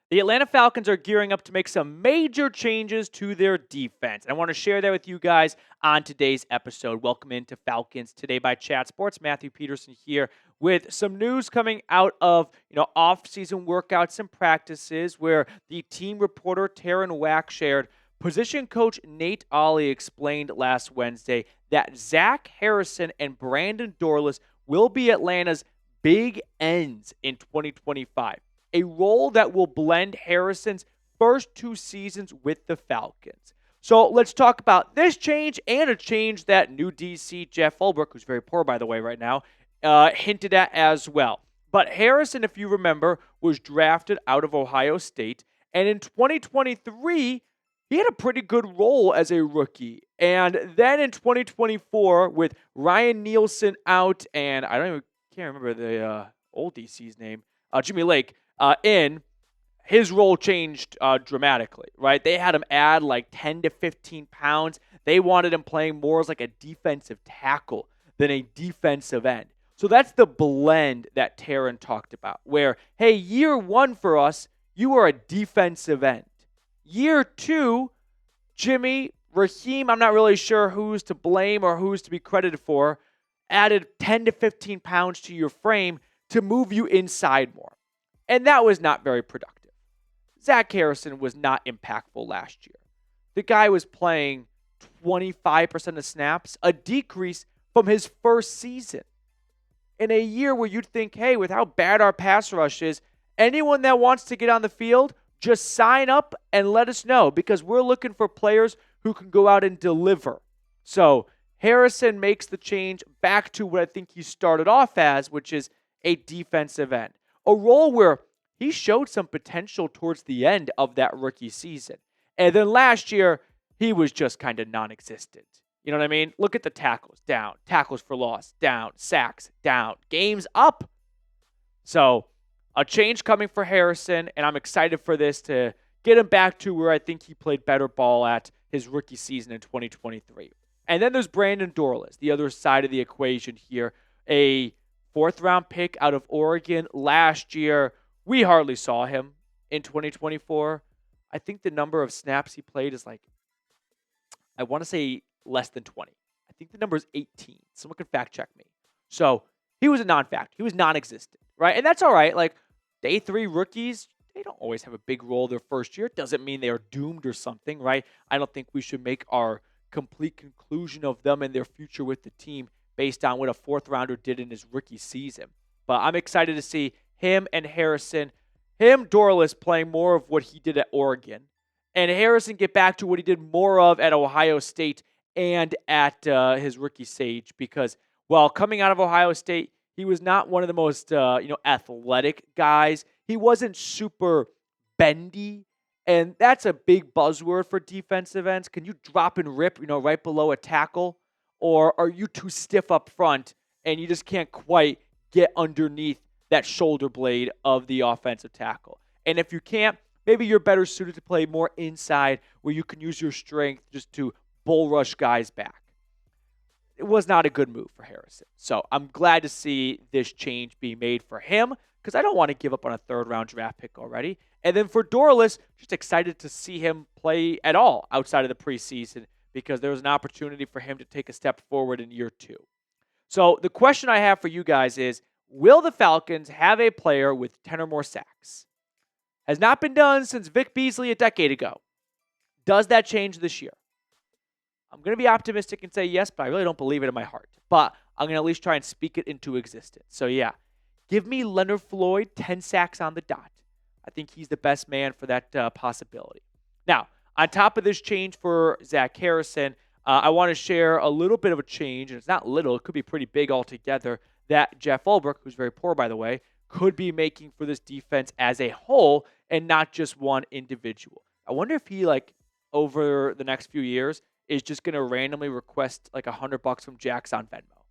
The Atlanta Falcons are gearing up to make some major changes to their defense. I want to share that with you guys on today's episode. Welcome into Falcons Today by Chat Sports. Matthew Peterson here with some news coming out of off-season workouts and practices where the team reporter Terrin Waack shared position coach Nate Ollie explained last Wednesday that Zach Harrison and Brandon Dorlus will be Atlanta's big ends in 2025. A role that will blend Harrison's first 2 seasons with the Falcons. So let's talk about this change and a change that new DC Jeff Ulbrich, who's very poor by the way right now, hinted at as well. But Harrison, if you remember, was drafted out of Ohio State, and in 2023, he had a pretty good role as a rookie. And then in 2024, with Ryan Nielsen out, and can't remember the old DC's name, Jimmy Lake, his role changed dramatically, right? They had him add like 10 to 15 pounds. They wanted him playing more as like a defensive tackle than a defensive end. So that's the blend that Terrin talked about, where, hey, year 1 for us, you are a defensive end. Year 2, Jimmy, Raheem, I'm not really sure who's to blame or who's to be credited for, added 10 to 15 pounds to your frame to move you inside more. And that was not very productive. Zach Harrison was not impactful last year. The guy was playing 25% of snaps, a decrease from his first season. In a year where you'd think, hey, with how bad our pass rush is, anyone that wants to get on the field, just sign up and let us know because we're looking for players who can go out and deliver. So Harrison makes the change back to what I think he started off as, which is a defensive end. A role where he showed some potential towards the end of that rookie season. And then last year, he was just kind of non-existent. You know what I mean? Look at the tackles, down. Tackles for loss, down. Sacks, down. Games up. So a change coming for Harrison, and I'm excited for this to get him back to where I think he played better ball at his rookie season in 2023. And then there's Brandon Dorlus, the other side of the equation here, a 4th-round pick out of Oregon last year. We hardly saw him in 2024. I think the number of snaps he played is I want to say less than 20. I think the number is 18. Someone can fact check me. So he was a non-fact. He was non-existent, right? And that's all right. Like day 3 rookies, they don't always have a big role their first year. It doesn't mean they are doomed or something, right? I don't think we should make our complete conclusion of them and their future with the team based on what a 4th-rounder did in his rookie season. But I'm excited to see him and Harrison, Dorlus, playing more of what he did at Oregon, and Harrison get back to what he did more of at Ohio State and at his rookie stage. Because while coming out of Ohio State, he was not one of the most athletic guys. He wasn't super bendy, and that's a big buzzword for defensive ends. Can you drop and rip, right below a tackle? Or are you too stiff up front and you just can't quite get underneath that shoulder blade of the offensive tackle? And if you can't, maybe you're better suited to play more inside where you can use your strength just to bull rush guys back. It was not a good move for Harrison. So I'm glad to see this change be made for him because I don't want to give up on a 3rd-round draft pick already. And then for Dorlus, just excited to see him play at all outside of the preseason, because there was an opportunity for him to take a step forward in year 2. So the question I have for you guys is, will the Falcons have a player with 10 or more sacks? Has not been done since Vic Beasley a decade ago. Does that change this year? I'm going to be optimistic and say yes, but I really don't believe it in my heart. But I'm going to at least try and speak it into existence. So yeah, give me Leonard Floyd 10 sacks on the dot. I think he's the best man for that possibility. Now, on top of this change for Zach Harrison, I want to share a little bit of a change, and it's not little, it could be pretty big altogether, that Jeff Ulbrich, who's very poor by the way, could be making for this defense as a whole and not just one individual. I wonder if he, over the next few years, is just going to randomly request $100 from Jax on Venmo.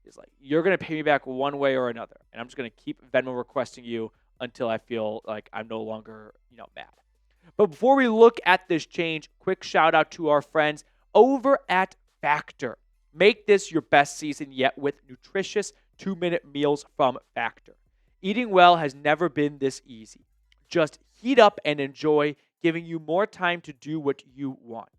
He's like, you're going to pay me back one way or another, and I'm just going to keep Venmo requesting you until I feel like I'm no longer, mad. But before we look at this change, quick shout out to our friends over at Factor. Make this your best season yet with nutritious 2-minute meals from Factor. Eating well has never been this easy. Just heat up and enjoy, giving you more time to do what you want.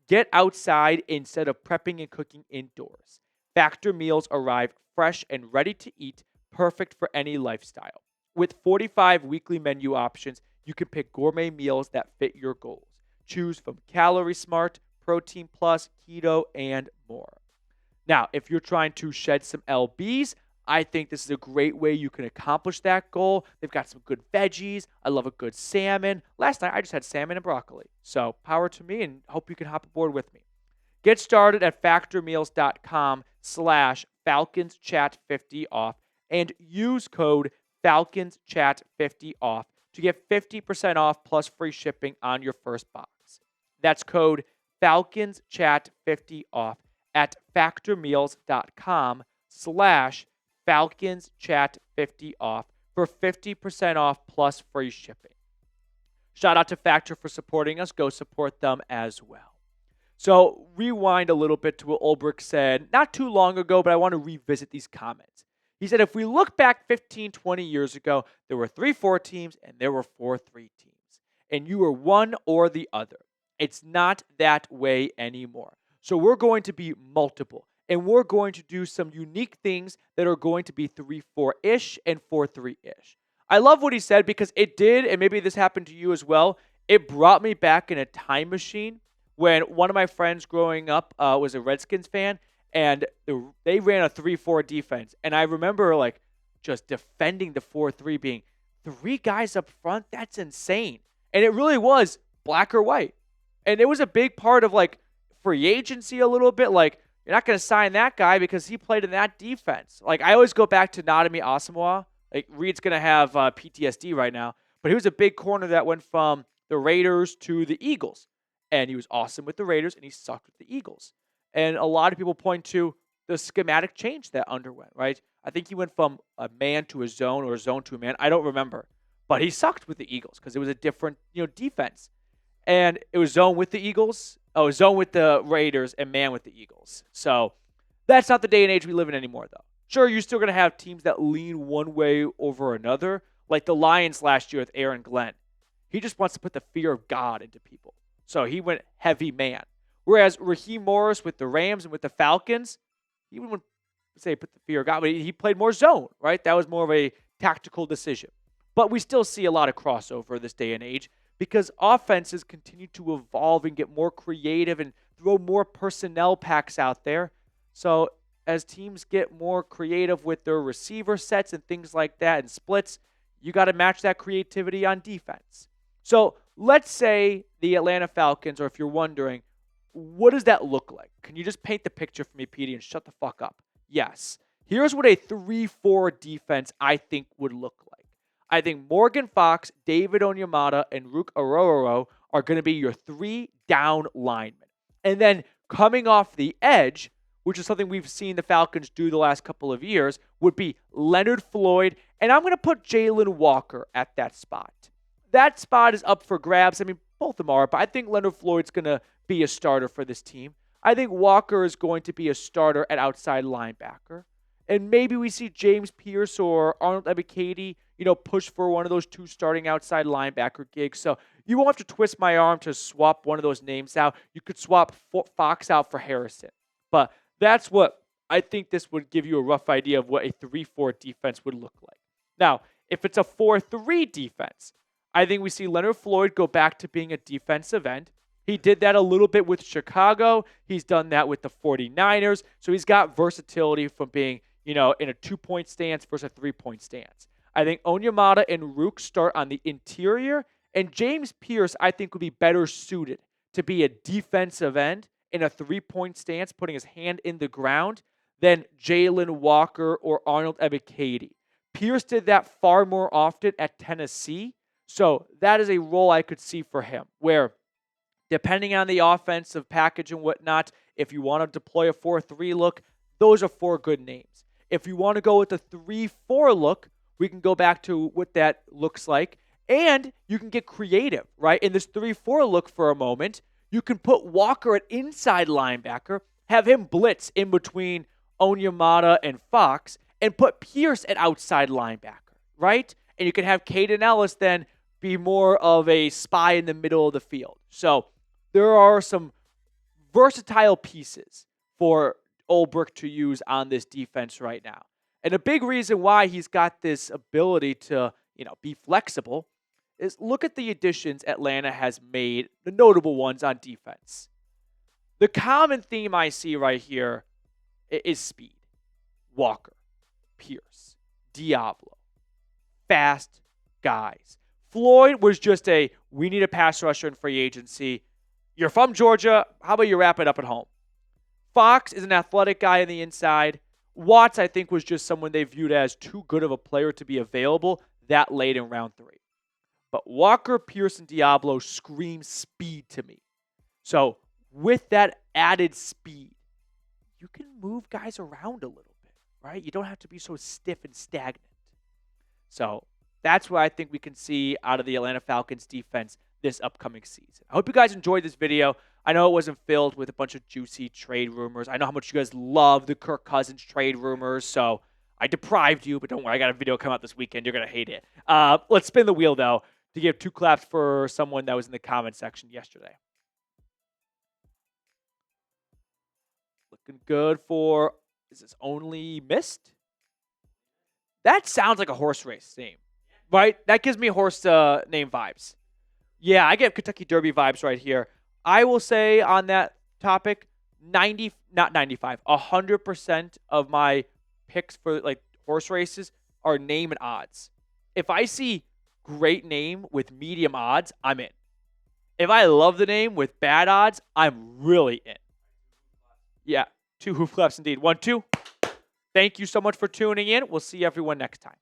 Get outside instead of prepping and cooking indoors. Factor meals arrive fresh and ready to eat, perfect for any lifestyle. With 45 weekly menu options, you can pick gourmet meals that fit your goals. Choose from Calorie Smart, Protein Plus, Keto, and more. Now, if you're trying to shed some lbs, I think this is a great way you can accomplish that goal. They've got some good veggies. I love a good salmon. Last night, I just had salmon and broccoli. So power to me, and hope you can hop aboard with me. Get started at factormeals.com/FalconsChat50off and use code FalconsChat50off to get 50% off plus free shipping on your first box. That's code FalconsChat50off at factormeals.com/FalconsChat50off for 50% off plus free shipping. Shout out to Factor for supporting us. Go support them as well. So rewind a little bit to what Ulbrich said not too long ago, but I want to revisit these comments. He said, if we look back 15, 20 years ago, there were 3-4 teams and there were 4-3 teams. And you were one or the other. It's not that way anymore. So we're going to be multiple. And we're going to do some unique things that are going to be 3-4-ish and 4-3-ish. I love what he said because it did, and maybe this happened to you as well, it brought me back in a time machine when one of my friends growing up was a Redskins fan, and they ran a 3-4 defense. And I remember just defending the 4-3 being 3 guys up front. That's insane. And it really was black or white. And it was a big part of free agency a little bit. You're not going to sign that guy because he played in that defense. I always go back to Nadimi Asamoah. Reed's going to have PTSD right now. But he was a big corner that went from the Raiders to the Eagles. And he was awesome with the Raiders, and he sucked with the Eagles. And a lot of people point to the schematic change that underwent, right? I think he went from a man to a zone or a zone to a man. I don't remember. But he sucked with the Eagles because it was a different defense. And it was zone with the Eagles. Oh, zone with the Raiders and man with the Eagles. So that's not the day and age we live in anymore, though. Sure, you're still going to have teams that lean one way over another, like the Lions last year with Aaron Glenn. He just wants to put the fear of God into people. So he went heavy man. Whereas Raheem Morris with the Rams and with the Falcons, he wouldn't say put the fear of God, but he played more zone, right? That was more of a tactical decision. But we still see a lot of crossover this day and age because offenses continue to evolve and get more creative and throw more personnel packs out there. So as teams get more creative with their receiver sets and things like that and splits, you got to match that creativity on defense. So let's say the Atlanta Falcons, or if you're wondering, what does that look like? Can you just paint the picture for me, Petey, and shut the fuck up? Yes. Here's what a 3-4 defense I think would look like. I think Morgan Fox, David Onyemata, and Rook Arororo are going to be your 3 down linemen. And then coming off the edge, which is something we've seen the Falcons do the last couple of years, would be Leonard Floyd, and I'm going to put Jalen Walker at that spot. That spot is up for grabs. I mean, both of them are, but I think Leonard Floyd's going to be a starter for this team. I think Walker is going to be a starter at outside linebacker. And maybe we see James Pierce or Arnold Ebiketie, push for one of those 2 starting outside linebacker gigs. So you won't have to twist my arm to swap one of those names out. You could swap Fox out for Harrison. But that's what I think this would give you a rough idea of what a 3-4 defense would look like. Now, if it's a 4-3 defense, I think we see Leonard Floyd go back to being a defensive end. He did that a little bit with Chicago. He's done that with the 49ers. So he's got versatility from being, in a 2-point stance versus a 3-point stance. I think Onyemata and Rook start on the interior. And James Pierce, I think, would be better suited to be a defensive end in a 3-point stance, putting his hand in the ground, than Jalen Walker or Arnold Ebiketie. Pierce did that far more often at Tennessee. So that is a role I could see for him, where depending on the offensive package and whatnot, if you want to deploy a 4-3 look, those are 4 good names. If you want to go with a 3-4 look, we can go back to what that looks like. And you can get creative, right? In this 3-4 look for a moment, you can put Walker at inside linebacker, have him blitz in between Onyemata and Fox, and put Pierce at outside linebacker, right? And you can have Caden Ellis then be more of a spy in the middle of the field. So there are some versatile pieces for Ulbrich to use on this defense right now. And a big reason why he's got this ability to, be flexible is look at the additions Atlanta has made, the notable ones on defense. The common theme I see right here is speed. Walker, Pierce, Diablo, fast guys. Floyd was just we need a pass rusher in free agency. You're from Georgia. How about you wrap it up at home? Fox is an athletic guy on the inside. Watts, I think, was just someone they viewed as too good of a player to be available that late in round 3. But Walker, Pierce, and Diablo scream speed to me. So with that added speed, you can move guys around a little bit, right? You don't have to be so stiff and stagnant. So that's what I think we can see out of the Atlanta Falcons defense this upcoming season. I hope you guys enjoyed this video. I know it wasn't filled with a bunch of juicy trade rumors. I know how much you guys love the Kirk Cousins trade rumors, so I deprived you, but don't worry, I got a video come out this weekend. You're going to hate it. Let's spin the wheel, though, to give 2 claps for someone that was in the comment section yesterday. Looking good for, is this Only Missed? That sounds like a horse race name, right? That gives me horse name vibes. Yeah, I get Kentucky Derby vibes right here. I will say on that topic, 100% of my picks for horse races are name and odds. If I see great name with medium odds, I'm in. If I love the name with bad odds, I'm really in. Yeah, 2 hoof claps indeed. 1, 2. Thank you so much for tuning in. We'll see everyone next time.